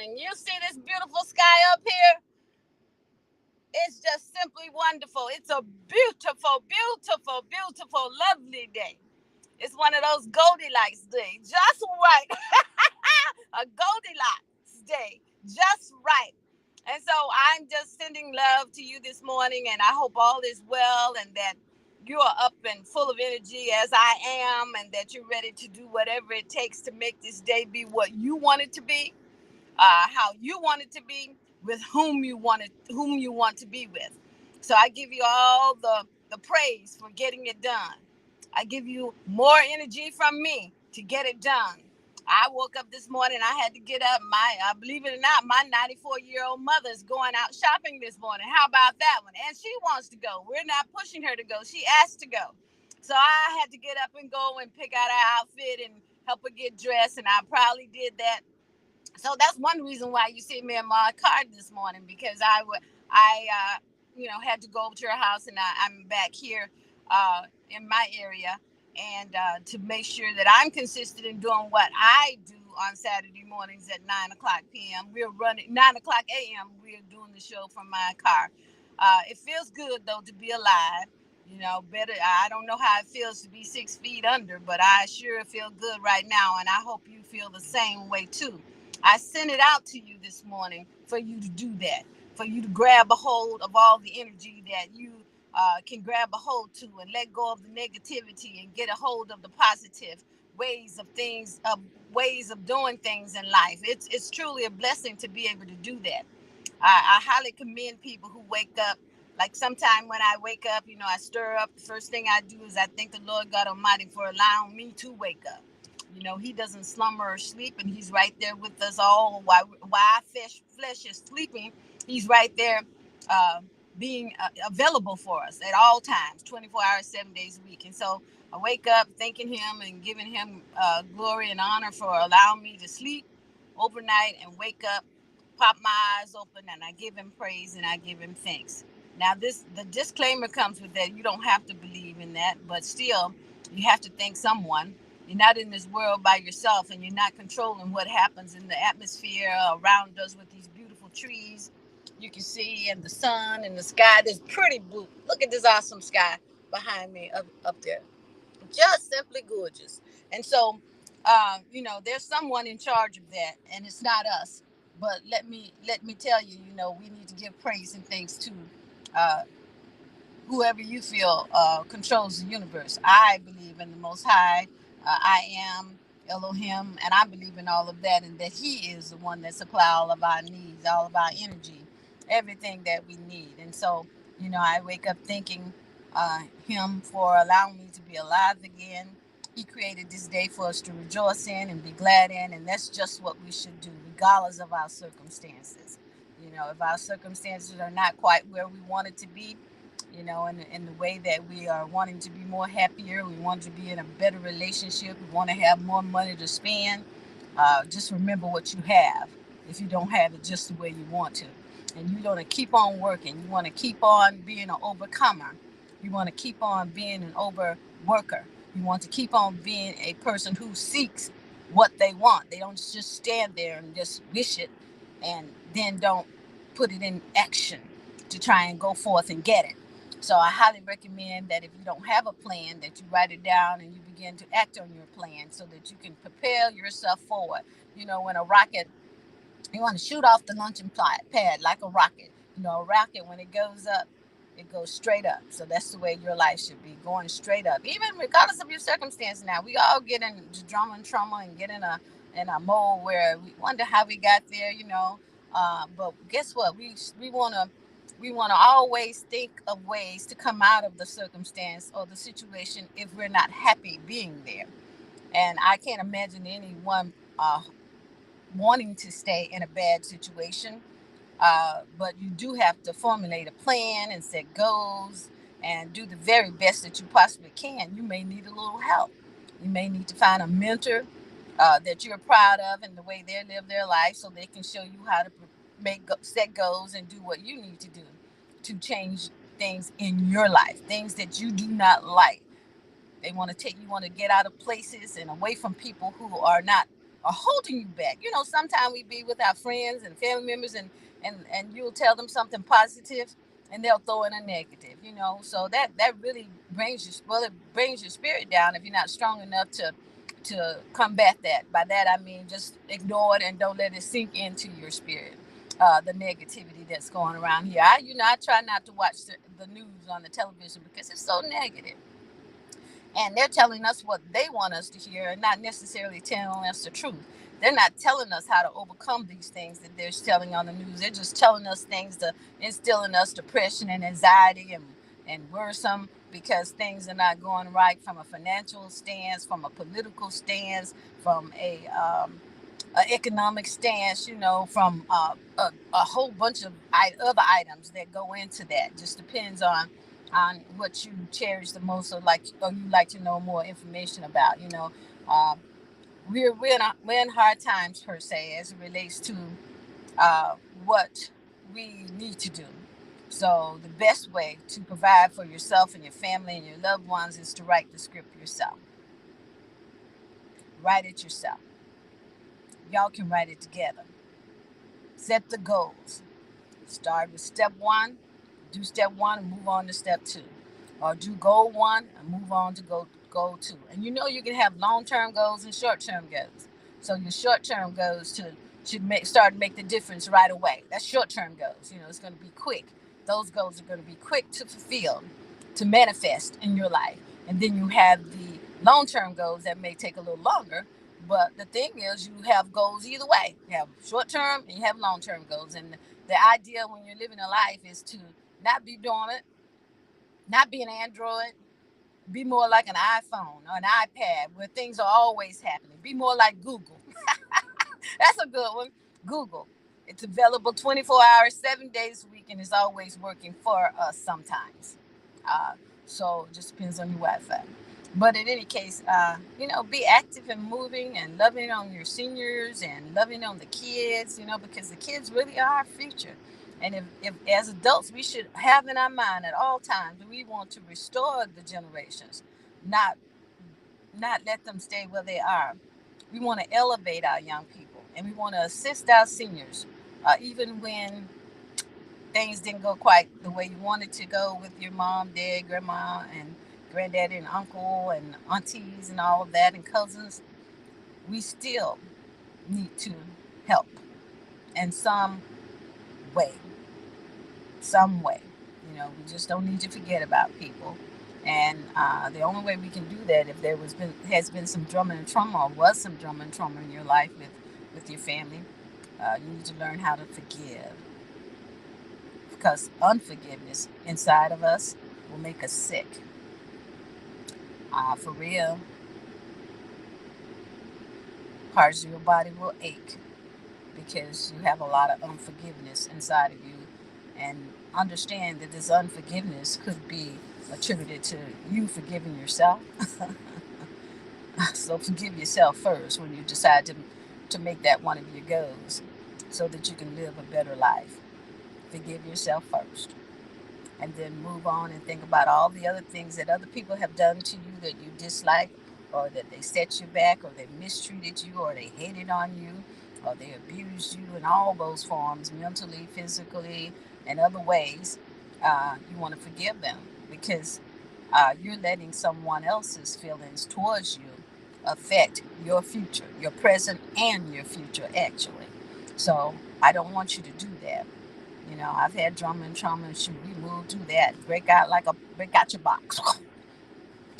morning. You see this beautiful sky up here? It's just simply wonderful. It's a beautiful, beautiful, beautiful, lovely day. It's one of those Goldilocks days, just right. A Goldilocks day, just right. And so I'm just sending love to you this morning, and I hope all is well and that you are up and full of energy as I am, and that you're ready to do whatever it takes to make this day be what you want it to be, how you want it to be, with whom you want to be with. So I give you all the praise for getting it done. I give you more energy from me to get it done. I woke up this morning. I had to get up. Believe it or not, my 94-year-old mother's going out shopping this morning. How about that one? And she wants to go. We're not pushing her to go. She asked to go. So I had to get up and go and pick out her outfit and help her get dressed. And I probably did that. So that's one reason why you see me in my car this morning, because I had to go over to her house, and I'm back here in my area, and to make sure that I'm consistent in doing what I do on Saturday mornings at 9 o'clock p.m. We're running 9 o'clock a.m. We're doing the show from my car. It feels good though to be alive. Better. I don't know how it feels to be 6 feet under, but I sure feel good right now, and I hope you feel the same way too. I sent it out to you this morning for you to do that, for you to grab a hold of all the energy that you can grab a hold to, and let go of the negativity and get a hold of the positive ways of doing things in life. It's truly a blessing to be able to do that. I highly commend people who wake up. Like sometime when I wake up, I stir up. The first thing I do is I thank the Lord God Almighty for allowing me to wake up. He doesn't slumber or sleep, and he's right there with us all. While our flesh is sleeping, he's right there being available for us at all times, 24 hours, 7 days a week. And so I wake up thanking him and giving him glory and honor for allowing me to sleep overnight and wake up, pop my eyes open, and I give him praise and I give him thanks. Now, the disclaimer comes with that. You don't have to believe in that, but still, you have to thank someone. You're not in this world by yourself, and you're not controlling what happens in the atmosphere around us with these beautiful trees you can see, and the sun and the sky. This pretty blue. Look at this awesome sky behind me up there. Just simply gorgeous. And so, there's someone in charge of that, and it's not us. But let me tell you, we need to give praise and thanks to uh, whoever you feel controls the universe. I believe in the Most High. I am Elohim, and I believe in all of that, and that He is the one that supplies all of our needs, all of our energy, everything that we need. And so, I wake up thanking Him for allowing me to be alive again. He created this day for us to rejoice in and be glad in, and that's just what we should do, regardless of our circumstances. If our circumstances are not quite where we want it to be, in the way that we are wanting to be more happier, we want to be in a better relationship, we want to have more money to spend, just remember what you have. If you don't have it just the way you want to, and you want to keep on working, you want to keep on being an overcomer, you want to keep on being an overworker, you want to keep on being a person who seeks what they want. They don't just stand there and just wish it and then don't put it in action to try and go forth and get it. So I highly recommend that if you don't have a plan, that you write it down and you begin to act on your plan so that you can propel yourself forward. When a rocket, you want to shoot off the launching pad like a rocket. A rocket, when it goes up, it goes straight up. So that's the way your life should be, going straight up. Even regardless of your circumstance now, we all get into drama and trauma and get in a mode where we wonder how we got there, but guess what? We want to always think of ways to come out of the circumstance or the situation if we're not happy being there. And I can't imagine anyone wanting to stay in a bad situation. But you do have to formulate a plan and set goals and do the very best that you possibly can. You may need a little help. You may need to find a mentor that you're proud of and the way they live their life, so they can show you how to set goals and do what you need to do to change things in your life, things that you do not like. You want to get out of places and away from people who are not are holding you back. Sometimes we be with our friends and family members, and you'll tell them something positive, and they'll throw in a negative. So that really it brings your spirit down if you're not strong enough to combat that. By that I mean just ignore it and don't let it sink into your spirit. The negativity that's going around here. I try not to watch the news on the television because it's so negative, and they're telling us what they want us to hear and not necessarily telling us the truth. They're not telling us how to overcome these things that they're telling on the news. They're just telling us things to instill in us depression and anxiety and worrisome because things are not going right from a financial stance, from a political stance, from a economic stance, from a whole bunch of other items that go into that. Just depends on what you cherish the most, or you like to know more information about. Uh, we're in hard times per se as it relates to uh, what we need to do. So the best way to provide for yourself and your family and your loved ones is to write the script yourself. Write it yourself. Y'all can write it together. Set the goals. Start with step one, do step one and move on to step two. Or do goal one and move on to goal two. And you can have long-term goals and short-term goals. So your short-term goals start to make the difference right away. That's short-term goals. It's going to be quick. Those goals are going to be quick to fulfill, to manifest in your life. And then you have the long-term goals that may take a little longer. But the thing is, you have goals either way. You have short-term and you have long-term goals. And the idea when you're living a life is to not be dormant, not be an Android, be more like an iPhone or an iPad where things are always happening. Be more like Google. That's a good one. Google. It's available 24 hours, 7 days a week, and it's always working for us sometimes. Uh, so it just depends on your Wi-Fi. But in any case, be active and moving and loving on your seniors and loving on the kids, because the kids really are our future. And if as adults, we should have in our mind at all times, we want to restore the generations, not let them stay where they are. We want to elevate our young people, and we want to assist our seniors, even when things didn't go quite the way you wanted to go with your mom, dad, grandma, and granddaddy, and uncle, and aunties, and all of that, and cousins. We still need to help in way, some way. We just don't need to forget about people. And the only way we can do that, if has been some drama and trauma, or was some drama and trauma in your life with your family, you need to learn how to forgive, because unforgiveness inside of us will make us sick. For real, parts of your body will ache because you have a lot of unforgiveness inside of you. And understand that this unforgiveness could be attributed to you forgiving yourself. So forgive yourself first when you decide to make that one of your goals so that you can live a better life. Forgive yourself first. And then move on and think about all the other things that other people have done to you that you dislike, or that they set you back, or they mistreated you, or they hated on you, or they abused you in all those forms, mentally, physically, and other ways. You want to forgive them, because you're letting someone else's feelings towards you affect your future, your present and your future, actually. So I don't want you to do that. I've had drama and trauma, and shoot, we moved through that. Break out your box.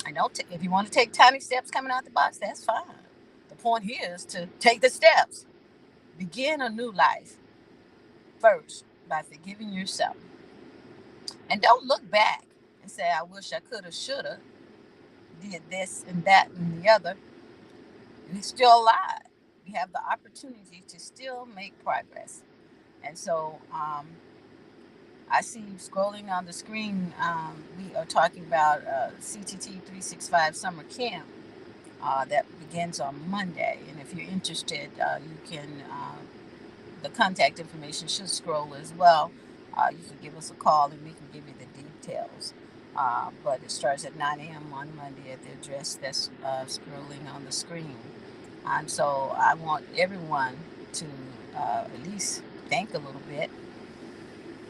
I know if you want to take tiny steps coming out the box, that's fine. The point here is to take the steps. Begin a new life first by forgiving yourself. And don't look back and say, I wish I could have, should have, did this and that and the other. You're still alive. You have the opportunity to still make progress. And so, I see scrolling on the screen, we are talking about CTT 365 Summer Camp that begins on Monday. And if you're interested, you can, the contact information should scroll as well. You can give us a call and we can give you the details. But it starts at 9 a.m. on Monday at the address that's scrolling on the screen. And so I want everyone to at least think a little bit,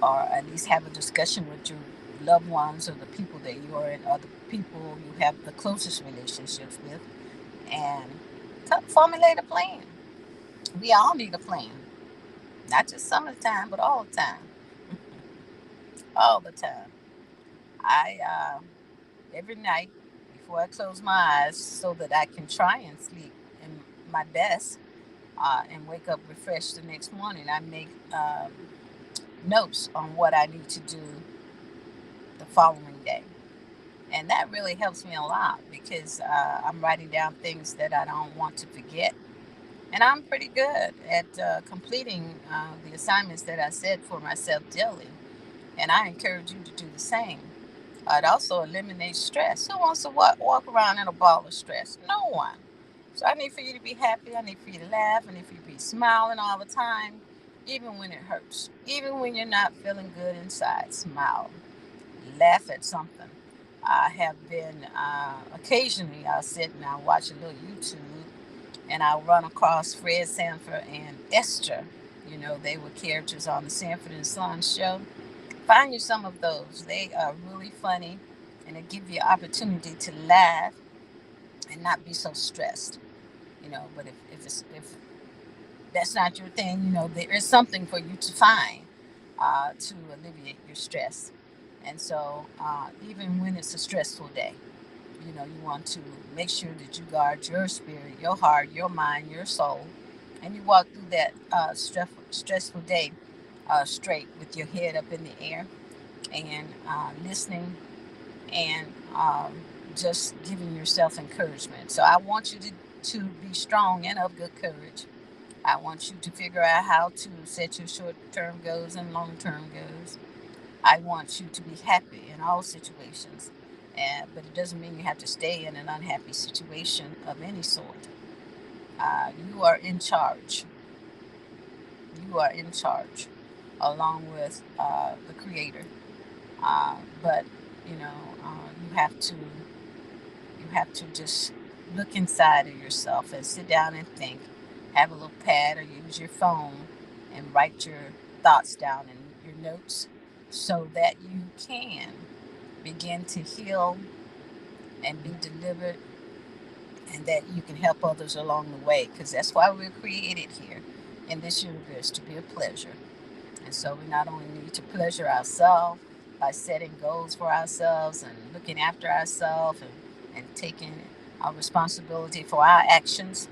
or at least have a discussion with your loved ones or the people that you are in, or the people you have the closest relationships with, and formulate a plan. We all need a plan, not just some of the time, but all the time. All the time. I every night before I close my eyes, so that I can try and sleep in my best and wake up refreshed the next morning, I make notes on what I need to do the following day. And that really helps me a lot because I'm writing down things that I don't want to forget. And I'm pretty good at completing the assignments that I set for myself daily. And I encourage you to do the same. It also eliminates stress. Who wants to walk around in a ball of stress? No one. So I need for you to be happy. I need for you to laugh. I need for you to be smiling all the time, even when it hurts. Even when you're not feeling good inside, smile. Laugh at something. I have been occasionally I'll sit and I'll watch a little YouTube and I'll run across Fred Sanford and Esther. You know, they were characters on the Sanford and Son show. Find you some of those. They are really funny and it give you an opportunity to laugh and not be so stressed. You know, but if that's not your thing, you know, there is something for you to find to alleviate your stress. And so, even when it's a stressful day, you know, you want to make sure that you guard your spirit, your heart, your mind, your soul, and you walk through that stressful day straight with your head up in the air and listening and just giving yourself encouragement. So, I want you to be strong and of good courage. I want you to figure out how to set your short term goals and long term goals. I want you to be happy in all situations. But it doesn't mean you have to stay in an unhappy situation of any sort. You are in charge. You are in charge, along with the Creator. But you know, you have to just look inside of yourself and sit down and think. Have a little pad or use your phone and write your thoughts down in your notes so that you can begin to heal and be delivered and that you can help others along the way because that's why we're created here in this universe to be a pleasure. And so we not only need to pleasure ourselves by setting goals for ourselves and looking after ourselves and taking our responsibility for our actions,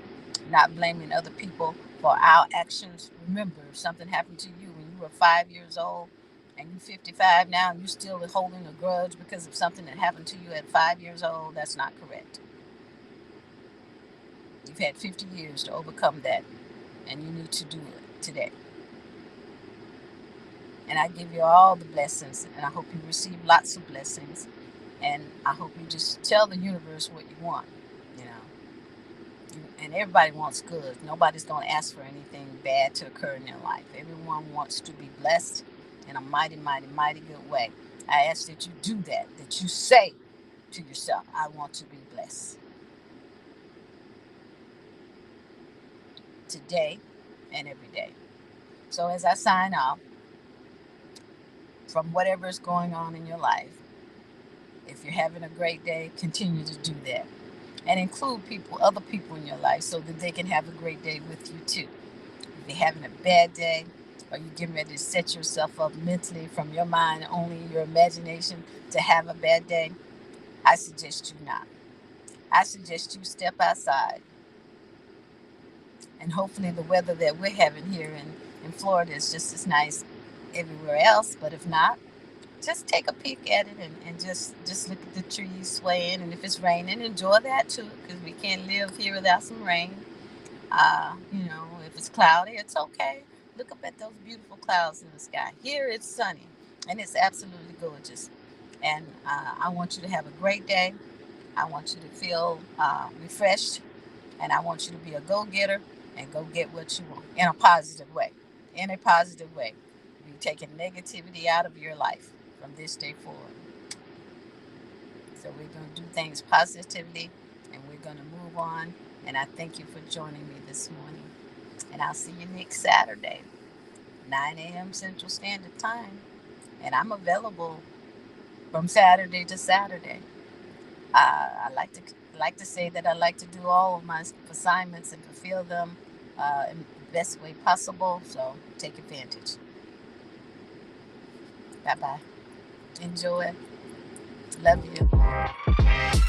not blaming other people for our actions. Remember, if something happened to you when you were 5 years old and you're 55 now and you're still holding a grudge because of something that happened to you at 5 years old, that's not correct. You've had 50 years to overcome that, and you need to do it today. And I give you all the blessings, and I hope you receive lots of blessings. And I hope you just tell the universe what you want, you know. And everybody wants good. Nobody's going to ask for anything bad to occur in their life. Everyone wants to be blessed in a mighty, mighty, mighty good way. I ask that you do that, that you say to yourself, I want to be blessed today and every day. So as I sign off from whatever is going on in your life, if you're having a great day, continue to do that. And include people, other people in your life so that they can have a great day with you too. If you're having a bad day, or you're getting ready to set yourself up mentally from your mind, only your imagination, to have a bad day, I suggest you not. I suggest you step outside. And hopefully, the weather that we're having here in Florida is just as nice everywhere else. But if not, just take a peek at it and just look at the trees swaying. And if it's raining, enjoy that too, because we can't live here without some rain. You know, if it's cloudy, it's okay. Look up at those beautiful clouds in the sky. Here it's sunny and it's absolutely gorgeous. And I want you to have a great day. I want you to feel refreshed, and I want you to be a go getter and go get what you want in a positive way. In a positive way. Be taking negativity out of your life from this day forward. So we're going to do things positively and we're going to move on And I thank you for joining me this morning. And I'll see you next Saturday, 9 a.m. Central Standard Time. And I'm available from Saturday to Saturday. I like to say that I like to do all of my assignments and fulfill them in the best way possible. So take advantage. Bye bye. Enjoy. Love you.